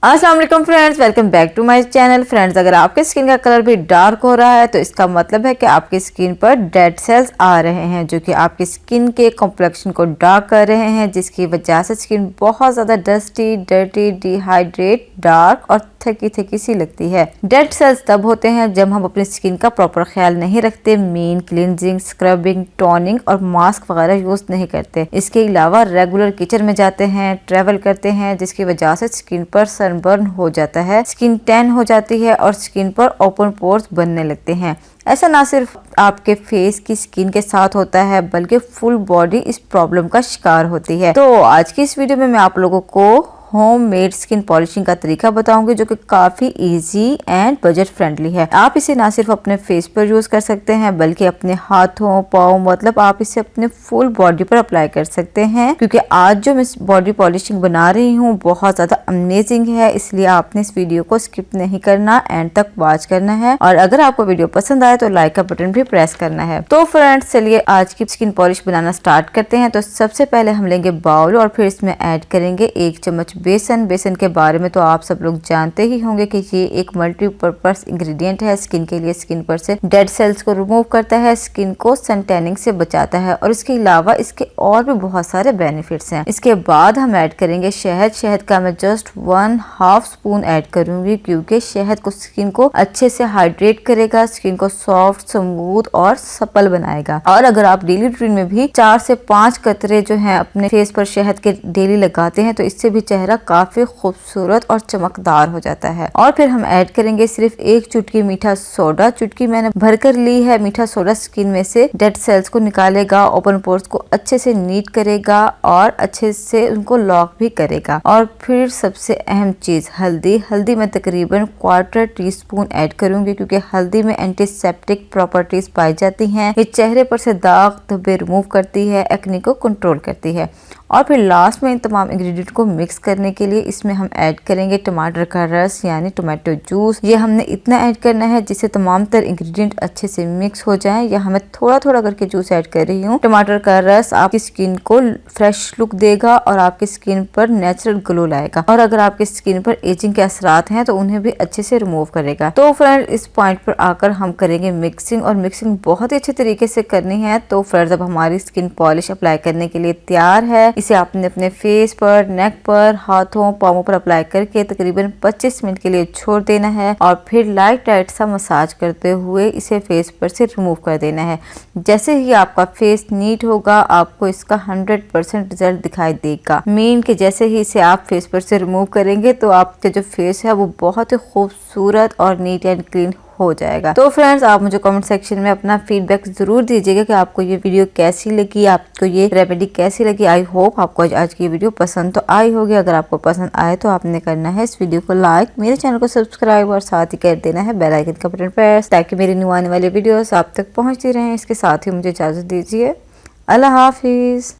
अस्सलाम वालेकुम friends, welcome back to my channel. Friends, अगर आपके स्किन का कलर भी डार्क हो रहा है तो इसका मतलब है कि आपकी स्किन पर डेड सेल्स आ रहे हैं जो कि आपकी स्किन के कॉम्प्लेक्शन को डार्क कर रहे हैं, जिसकी वजह से स्किन बहुत ज़्यादा डस्टी, डर्टी, डिहाइड्रेट, डार्क और थकी थकी सी लगती है। डेड सेल्स तब होते हैं जब हम अपनी स्किन का प्रॉपर ख्याल नहीं रखते, मीन क्लिनजिंग, स्क्रबिंग, टोनिंग और मास्क वगैरह यूज़ नहीं करते। इसके अलावा रेगुलर किचन में जाते हैं, ट्रेवल करते हैं, जिसकी वजह से स्किन पर सनबर्न हो जाता है, स्किन टैन हो जाती है और स्किन पर ओपन पोर्स बनने लगते हैं। ऐसा ना सिर्फ आपके फेस की स्किन के साथ होता है बल्कि फुल बॉडी इस प्रॉब्लम का शिकार होती है। तो आज की इस वीडियो में मैं आप लोगों को होम मेड स्किन पॉलिशिंग का तरीका बताऊंगी जो कि काफी इजी एंड बजट फ्रेंडली है। आप इसे ना सिर्फ अपने फेस पर यूज कर सकते हैं बल्कि अपने हाथों, पाँव, मतलब आप इसे अपने फुल बॉडी पर अप्लाई कर सकते हैं। क्योंकि आज जो मैं बॉडी पॉलिशिंग बना रही हूँ बहुत ज्यादा अमेजिंग है, इसलिए आपने इस वीडियो को स्किप नहीं करना, एंड तक वॉच करना है। और अगर आपको वीडियो पसंद आए तो लाइक का बटन भी प्रेस करना है। तो फ्रेंड्स, चलिए आज की स्किन पॉलिश बनाना स्टार्ट करते हैं। तो सबसे पहले हम लेंगे बाउल और फिर इसमें ऐड करेंगे 1 चम्मच बेसन के बारे में तो आप सब लोग जानते ही होंगे कि ये एक मल्टीपर्पज इंग्रेडिएंट है स्किन के लिए। स्किन पर से डेड सेल्स को रिमूव करता है, स्किन को सन टैनिंग से बचाता है और इसके अलावा इसके और भी बहुत सारे बेनिफिट्स हैं। इसके बाद हम ऐड करेंगे शहद। शहद का मैं जस्ट 1/2 स्पून ऐड करूंगी क्योंकि शहद को स्किन को अच्छे से हाइड्रेट करेगा, स्किन को सॉफ्ट, स्मूथ और सपल बनाएगा। और अगर आप डेली रूटीन में भी 4 से 5 कतरे जो है अपने फेस पर शहद के डेली लगाते हैं तो इससे भी चेहरा काफी खूबसूरत और चमकदार हो जाता है। और फिर हम ऐड करेंगे सिर्फ 1 चुटकी मीठा सोडा। चुटकी मैंने भरकर ली है। मीठा सोडा स्किन में से डेड सेल्स को निकालेगा, ओपन पोर्स को अच्छे से नीट करेगा और अच्छे से उनको लॉक भी करेगा। और फिर सबसे अहम चीज हल्दी। हल्दी मैं तकरीबन 1/4 टीस्पून ऐड करूंगी क्योंकि हल्दी में एंटीसेप्टिक प्रॉपर्टीज पाई जाती हैं। ये चेहरे पर से दाग धब्बे रिमूव करती है, एक्ने को कंट्रोल करती है। और फिर लास्ट में इन तमाम इंग्रेडिएंट को मिक्स करने के लिए इसमें हम ऐड करेंगे टमाटर का रस यानी टोमेटो जूस। ये हमने इतना ऐड करना है जिससे तमाम तर इंग्रेडिएंट अच्छे से मिक्स हो जाएं। यहाँ मैं थोड़ा थोड़ा करके जूस ऐड कर रही हूँ। टमाटर का रस आपकी स्किन को फ्रेश लुक देगा और आपकी स्किन पर नेचुरल ग्लो लाएगा। और अगर आपकी स्किन पर एजिंग के असरात हैं तो उन्हें भी अच्छे से रिमूव करेगा। तो फ्रेंड, इस पॉइंट पर आकर हम करेंगे मिक्सिंग, और मिक्सिंग बहुत ही अच्छे तरीके से करनी है। तो फ्रेंड्स, अब हमारी स्किन पॉलिश अप्लाई करने के लिए तैयार है। इसे आपने अपने फेस पर, नेक पर, हाथों, पाँवों पर अप्लाई करके तकरीबन 25 मिनट के लिए छोड़ देना है और फिर लाइट सा मसाज करते हुए इसे फेस पर से रिमूव कर देना है। जैसे ही आपका फेस नीट होगा आपको इसका 100% रिजल्ट दिखाई देगा। मीन के जैसे ही इसे आप फेस पर से रिमूव करेंगे तो आपका जो फेस है वो बहुत ही खूबसूरत और नीट एंड क्लीन हो जाएगा। तो फ्रेंड्स, आप मुझे कमेंट सेक्शन में अपना फीडबैक जरूर दीजिएगा कि आपको ये वीडियो कैसी लगी, आपको ये रेमेडी कैसी लगी। आई होप आपको आज की वीडियो पसंद तो आई होगी। अगर आपको पसंद आए तो आपने करना है इस वीडियो को लाइक, मेरे चैनल को सब्सक्राइब और साथ ही कर देना है बेल आइकन का बटन प्रेस ताकि मेरी न्यू आने वाली वीडियोस आप तक पहुंचती रहें। इसके साथ ही मुझे इजाजत दीजिए। अल्लाह हाफिज।